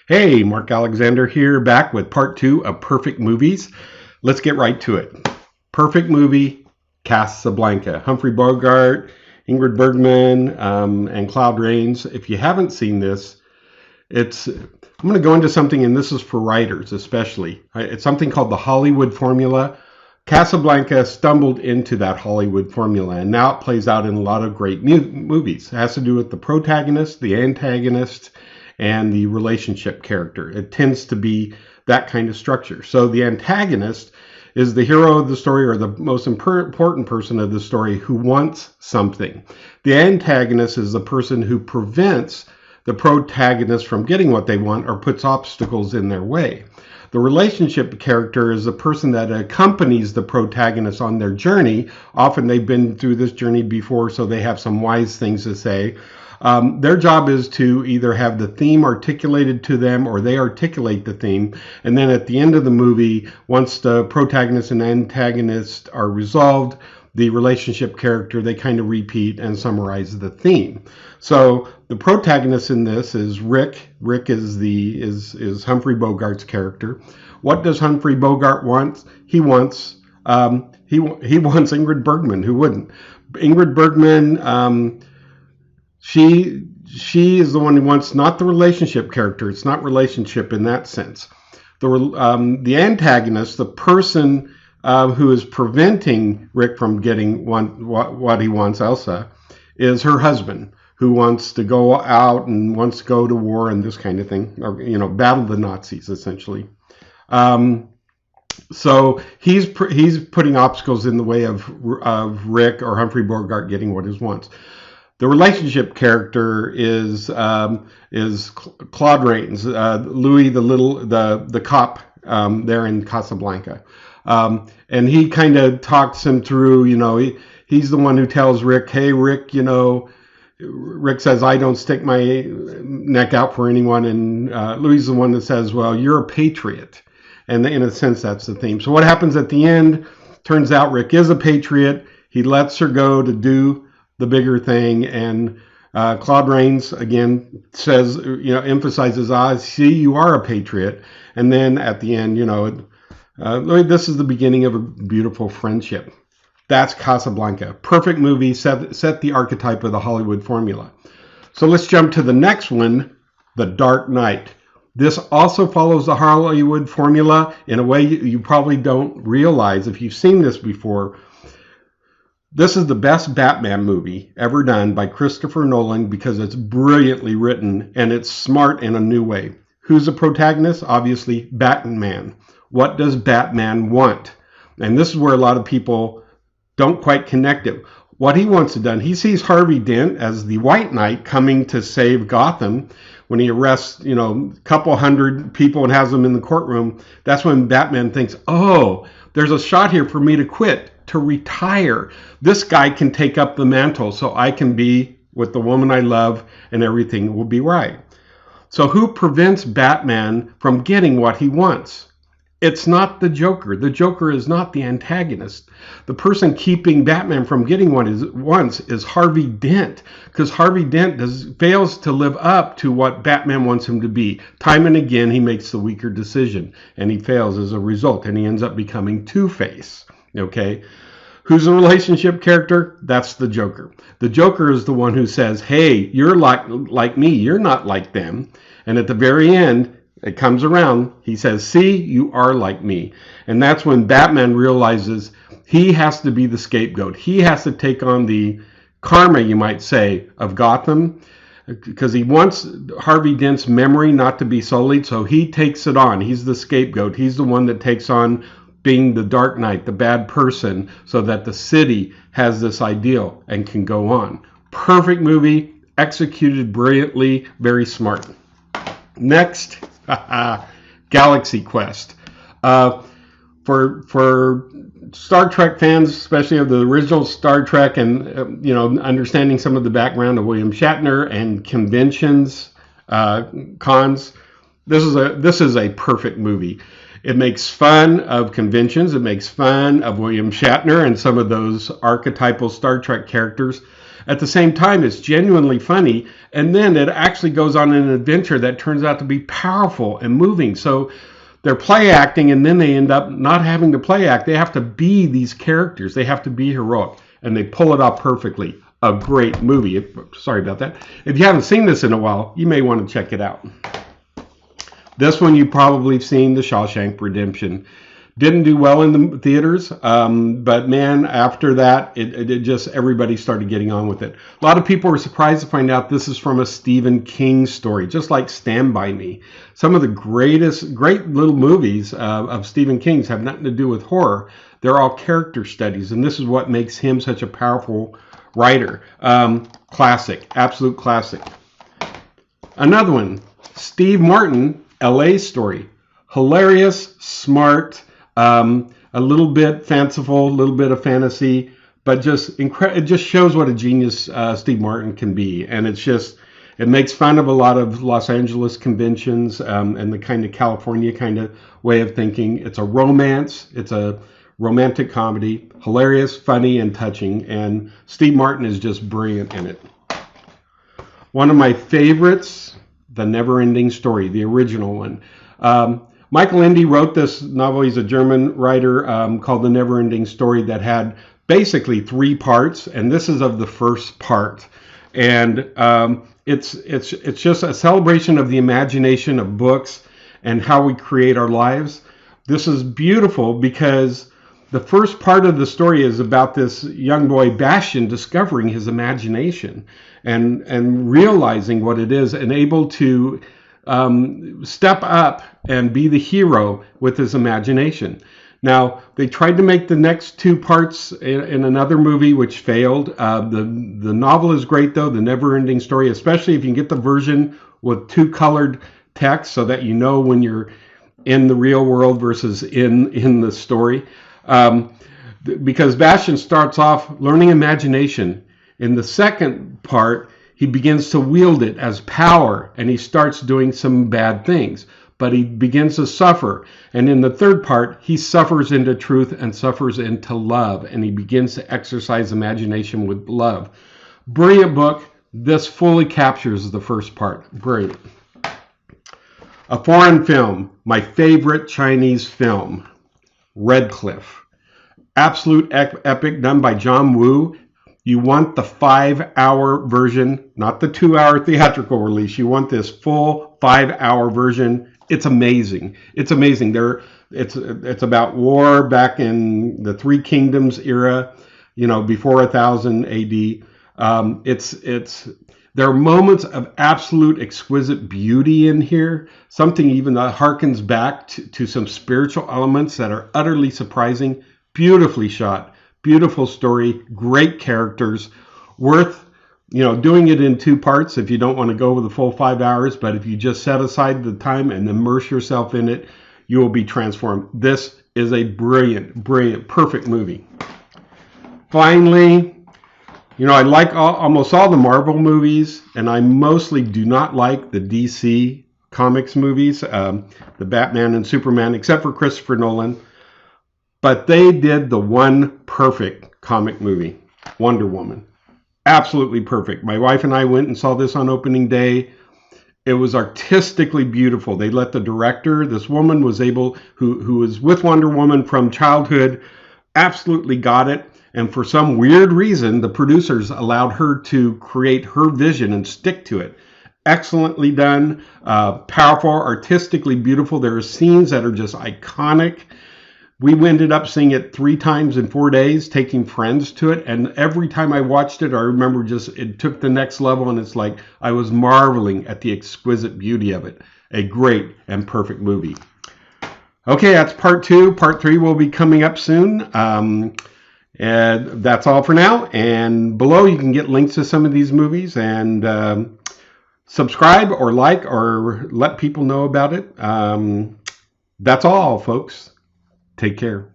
Hey, Mark Alexander here, back with part two of Perfect Movies. Let's get right to it. Perfect movie, Casablanca. Humphrey Bogart, Ingrid Bergman, and Claude Rains. If you haven't seen this, I'm going to go into something, and this is for writers especially. It's something called the Hollywood formula. Casablanca stumbled into that Hollywood formula, and now it plays out in a lot of great movies. It has to do with the protagonist, the antagonist, and the relationship character. It tends to be that kind of structure. So the antagonist is the hero of the story, or the most important person of the story, who wants something. The antagonist is the person who prevents the protagonist from getting what they want or puts obstacles in their way. The relationship character is the person that accompanies the protagonist on their journey. Often they've been through this journey before, so they have some wise things to say. Their job is to either have the theme articulated to them, or they articulate the theme. And then at the end of the movie, once the protagonist and antagonist are resolved, the relationship character, they kind of repeat and summarize the theme. So the protagonist in this is Rick. Rick is Humphrey Bogart's character. What does Humphrey Bogart want? He wants Ingrid Bergman. Who wouldn't? Ingrid Bergman. She is the one who wants, not the relationship character. It's not relationship in that sense. The antagonist, the person who is preventing Rick from getting what he wants, Elsa, is her husband, who wants to go out and wants to go to war and this kind of thing, or battle the Nazis essentially. So he's putting obstacles in the way of Rick or Humphrey Bogart getting what he wants. The relationship character is Claude Rains, Louis the cop there in Casablanca, and he kind of talks him through. He's the one who tells Rick, "Hey, Rick, Rick says I don't stick my neck out for anyone," and Louis is the one that says, "Well, you're a patriot," and in a sense that's the theme. So what happens at the end? Turns out Rick is a patriot. He lets her go to do the bigger thing, and Claude Rains again says, emphasizes, "I see you are a patriot," and then at the end, this is the beginning of a beautiful friendship. That's Casablanca. Perfect movie, set the archetype of the Hollywood formula. So let's jump to the next one, The Dark Knight. This also follows the Hollywood formula in a way you probably don't realize if you've seen this before. This is the best Batman movie ever done by Christopher Nolan because it's brilliantly written and it's smart in a new way. Who's the protagonist? Obviously, Batman. What does Batman want? And this is where a lot of people don't quite connect it. What he wants done, he sees Harvey Dent as the White Knight coming to save Gotham. When he arrests, a couple hundred people and has them in the courtroom, that's when Batman thinks, oh, there's a shot here for me to quit, to retire. This guy can take up the mantle so I can be with the woman I love and everything will be right. So who prevents Batman from getting what he wants? It's not the Joker. The Joker is not the antagonist. The person keeping Batman from getting what he wants is Harvey Dent, because Harvey Dent fails to live up to what Batman wants him to be. Time and again, he makes the weaker decision, and he fails as a result, and he ends up becoming Two-Face. Okay? Who's the relationship character? That's the Joker. The Joker is the one who says, hey, you're like me, you're not like them. And at the very end, it comes around, he says, see, you are like me. And that's when Batman realizes he has to be the scapegoat. He has to take on the karma, you might say, of Gotham, because he wants Harvey Dent's memory not to be sullied, so he takes it on. He's the scapegoat. He's the one that takes on being the Dark Knight, the bad person, so that the city has this ideal and can go on. Perfect movie, executed brilliantly, very smart. Next, Galaxy Quest. For Star Trek fans, especially of the original Star Trek, and understanding some of the background of William Shatner and conventions, cons, this is a perfect movie. It makes fun of conventions. It makes fun of William Shatner and some of those archetypal Star Trek characters. At the same time, it's genuinely funny, and then it actually goes on an adventure that turns out to be powerful and moving. So they're play acting, and then they end up not having to play act. They have to be these characters. They have to be heroic, and they pull it off perfectly. A great movie. Sorry about that. If you haven't seen this in a while, you may want to check it out. This one you've probably seen, The Shawshank Redemption. Didn't do well in the theaters, but man, after that, it just, everybody started getting on with it. A lot of people were surprised to find out this is from a Stephen King story, just like Stand By Me. Some of the great little movies of Stephen King's have nothing to do with horror. They're all character studies, and this is what makes him such a powerful writer. Classic, absolute classic. Another one, Steve Martin, LA Story. Hilarious, smart, a little bit fanciful, a little bit of fantasy, but just it just shows what a genius Steve Martin can be. And it makes fun of a lot of Los Angeles conventions and the kind of California kind of way of thinking. It's a romance. It's a romantic comedy, hilarious, funny, and touching. And Steve Martin is just brilliant in it. One of my favorites, The Neverending Story, the original one. Michael Ende wrote this novel. He's a German writer called The Neverending Story that had basically 3 parts, and this is of the first part. And it's just a celebration of the imagination of books and how we create our lives. This is beautiful because the first part of the story is about this young boy, Bastian, discovering his imagination and realizing what it is and able to step up and be the hero with his imagination. Now, they tried to make the next 2 parts in another movie, which failed. The novel is great, though, The Neverending Story, especially if you can get the version with 2 colored text so that you know when you're in the real world versus in the story. Because Bastian starts off learning imagination. In the second part, he begins to wield it as power, and he starts doing some bad things. But he begins to suffer. And in the third part, he suffers into truth and suffers into love, and he begins to exercise imagination with love. Brilliant book. This fully captures the first part. Brilliant. A foreign film, my favorite Chinese film, Red Cliff. Absolute epic, done by John Woo. You want the 5-hour version, not the 2-hour theatrical release. You want this full 5-hour version. It's amazing. It's amazing. It's about war back in the Three Kingdoms era, before 1000 AD. There are moments of absolute exquisite beauty in here. Something even that harkens back to some spiritual elements that are utterly surprising. Beautifully shot. Beautiful story, great characters, worth, doing it in 2 parts if you don't want to go with the full 5 hours, but if you just set aside the time and immerse yourself in it, you will be transformed. This is a brilliant, perfect movie. Finally, I like almost all the Marvel movies, and I mostly do not like the DC Comics movies, the Batman and Superman, except for Christopher Nolan. But they did the one perfect comic movie, Wonder Woman. Absolutely perfect. My wife and I went and saw this on opening day. It was artistically beautiful. They let the director, this woman was able, who was with Wonder Woman from childhood, absolutely got it. And for some weird reason, the producers allowed her to create her vision and stick to it. Excellently done, powerful, artistically beautiful. There are scenes that are just iconic. We ended up seeing it 3 times in 4 days, taking friends to it. And every time I watched it, I remember it took the next level. And it's like I was marveling at the exquisite beauty of it. A great and perfect movie. Okay, that's part 2. Part 3 will be coming up soon. And that's all for now. And below you can get links to some of these movies and subscribe or like or let people know about it. That's all, folks. Take care.